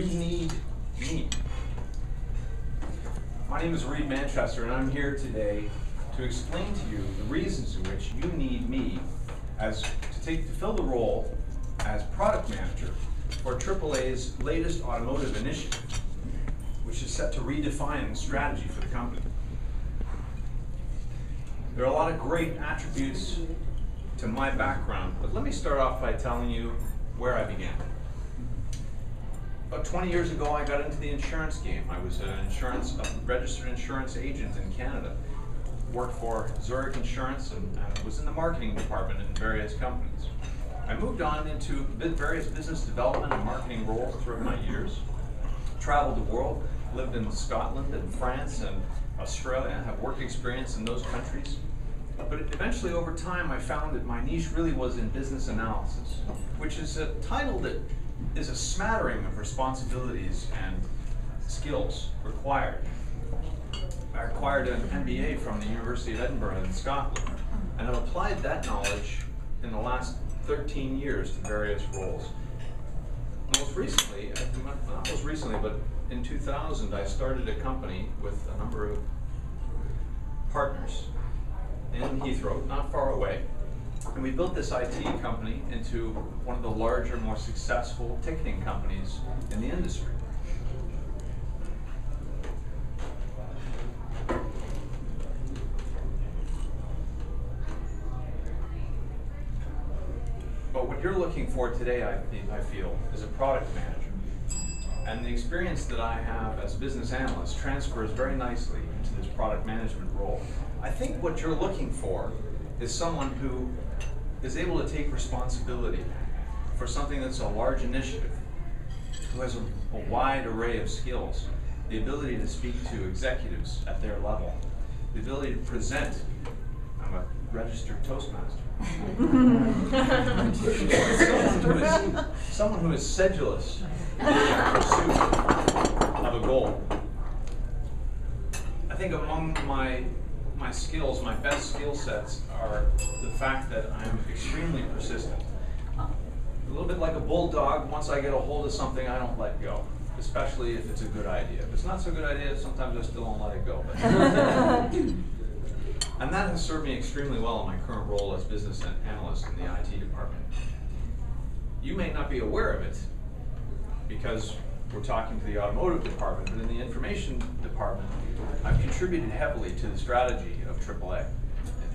You need me. My name is Reid Manchester, and I'm here today to explain to you the reasons in which you need me to fill the role as product manager for AAA's latest automotive initiative, which is set to redefine the strategy for the company. There are a lot of great attributes to my background, but let me start off by telling you where I began. About 20 years ago, I got into the insurance game. I was a registered insurance agent in Canada. Worked for Zurich Insurance and was in the marketing department in various companies. I moved on into various business development and marketing roles throughout my years. Traveled the world, lived in Scotland and France and Australia, have work experience in those countries. But eventually over time I found that my niche really was in business analysis, which is a title that is a smattering of responsibilities and skills required. I acquired an MBA from the University of Edinburgh in Scotland, and I've applied that knowledge in the last 13 years to various roles. Most recently, not most recently, but in 2000, I started a company with a number of partners in Heathrow, not far away. And we built this IT company into one of the larger, more successful ticketing companies in the industry. But what you're looking for today, I feel, is a product manager. And the experience that I have as a business analyst transfers very nicely into this product management role. I think what you're looking for is someone who is able to take responsibility for something that's a large initiative, who has a wide array of skills, the ability to speak to executives at their level, the ability to present. I'm a registered Toastmaster. someone who is sedulous in their pursuit of a goal. I think among my skills, my best skill sets are the fact that I'm extremely persistent. A little bit like a bulldog, once I get a hold of something, I don't let go, especially if it's a good idea. If it's not so good idea, sometimes I still don't let it go. And that has served me extremely well in my current role as business analyst in the IT department. You may not be aware of it because we're talking to the automotive department, but in the information department, I've contributed heavily to the strategy of AAA,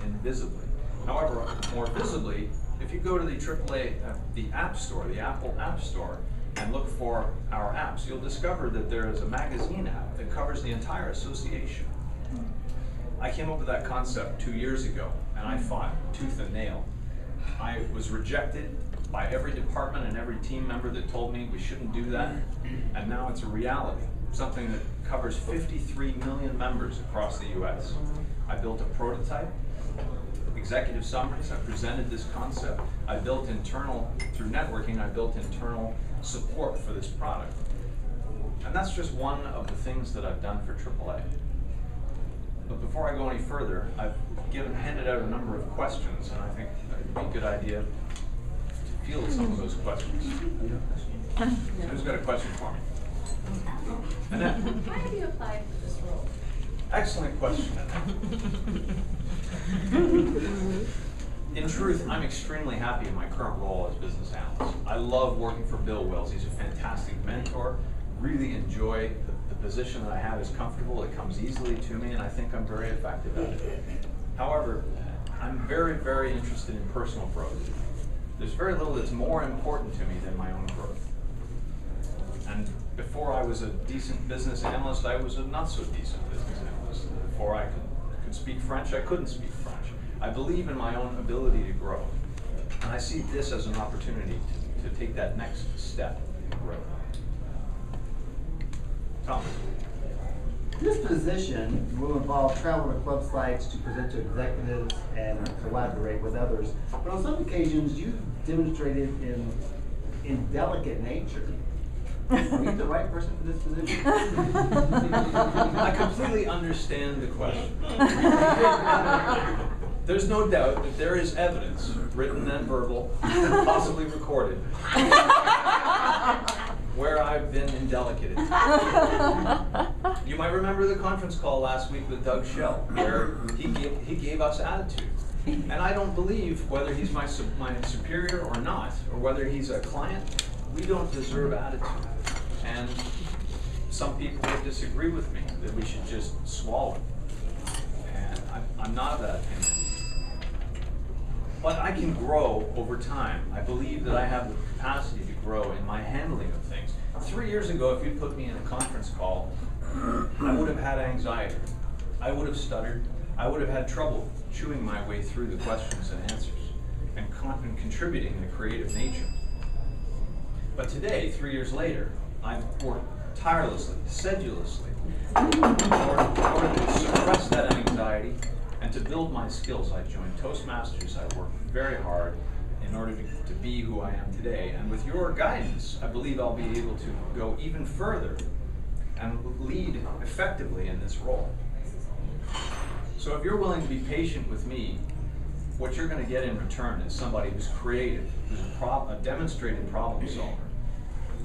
invisibly. However, more visibly, if you go to the AAA, the App Store, the Apple App Store, and look for our apps, you'll discover that there is a magazine app that covers the entire association. I came up with that concept 2 years ago, and I fought tooth and nail. I was rejected by every department and every team member that told me we shouldn't do that, and now it's a reality, something that covers 53 million members across the US. I built a prototype, executive summaries, I presented this concept, I built through networking, I built internal support for this product. And that's just one of the things that I've done for AAA. But before I go any further, I've handed out a number of questions, and I think it'd be a good idea to field some of those questions. Who's got a question for me? Annette? Why have you applied for this role? Excellent question, Annette. In truth, I'm extremely happy in my current role as business analyst. I love working for Bill Wills. He's a fantastic mentor. Really enjoy the position that I have is comfortable. It comes easily to me, and I think I'm very effective at it. However, I'm very, very interested in personal growth. There's very little that's more important to me than my own growth. And before I was a decent business analyst, I was a not so decent business analyst. Before I could speak French, I couldn't speak French. I believe in my own ability to grow. And I see this as an opportunity to take that next step in growth. Tom. This position will involve travel to club sites to present to executives and collaborate with others. But on some occasions, you've demonstrated in delicate nature. Are you the right person for this position? I completely understand the question. There's no doubt that there is evidence, written and verbal, possibly recorded, where I've been indelicate at times. You might remember the conference call last week with Doug Shell, where he gave us attitude. And I don't believe whether he's my superior or not, or whether he's a client, we don't deserve attitude. And some people would disagree with me that we should just swallow it. And I'm not of that opinion. But I can grow over time. I believe that I have the capacity to grow in my handling of things. 3 years ago, if you put me in a conference call, I would have had anxiety. I would have stuttered. I would have had trouble chewing my way through the questions and answers and contributing in a creative nature. But today, 3 years later, I've worked tirelessly, sedulously, in order to suppress that anxiety and to build my skills. I joined Toastmasters. I worked very hard in order to be who I am today. And with your guidance, I believe I'll be able to go even further and lead effectively in this role. So if you're willing to be patient with me, what you're going to get in return is somebody who's creative, who's a demonstrated problem solver,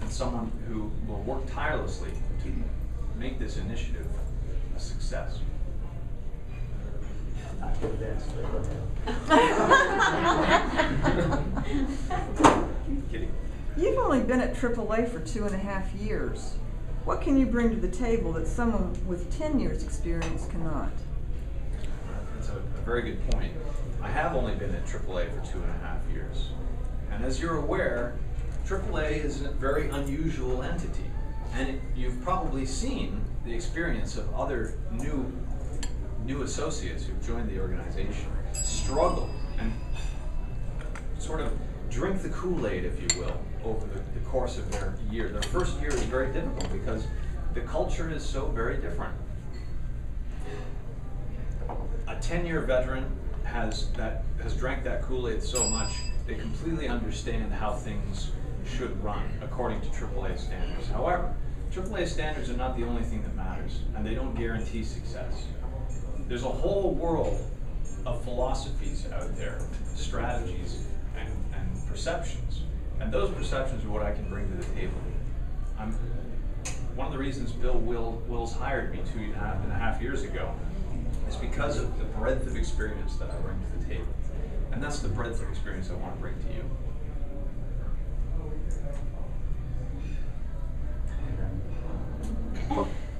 and someone who will work tirelessly to make this initiative a success. I could have answered it. Go ahead. Kidding. You've only been at AAA for 2.5 years. What can you bring to the table that someone with 10 years experience cannot? That's a very good point. I have only been at AAA for 2.5 years. And as you're aware, AAA is a very unusual entity. And you've probably seen the experience of other new associates who've joined the organization struggle and sort of drink the Kool-Aid, if you will, over the course of their year. Their first year is very difficult because the culture is so very different. A 10-year veteran has drank that Kool-Aid so much they completely understand how things should run according to AAA standards. However, AAA standards are not the only thing that matters, and they don't guarantee success. There's a whole world of philosophies out there, strategies, and perceptions. And those perceptions are what I can bring to the table. One of the reasons Bill Wills hired me 2.5 years ago is because of the breadth of experience that I bring to the table. And that's the breadth of experience I want to bring to you.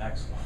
Excellent.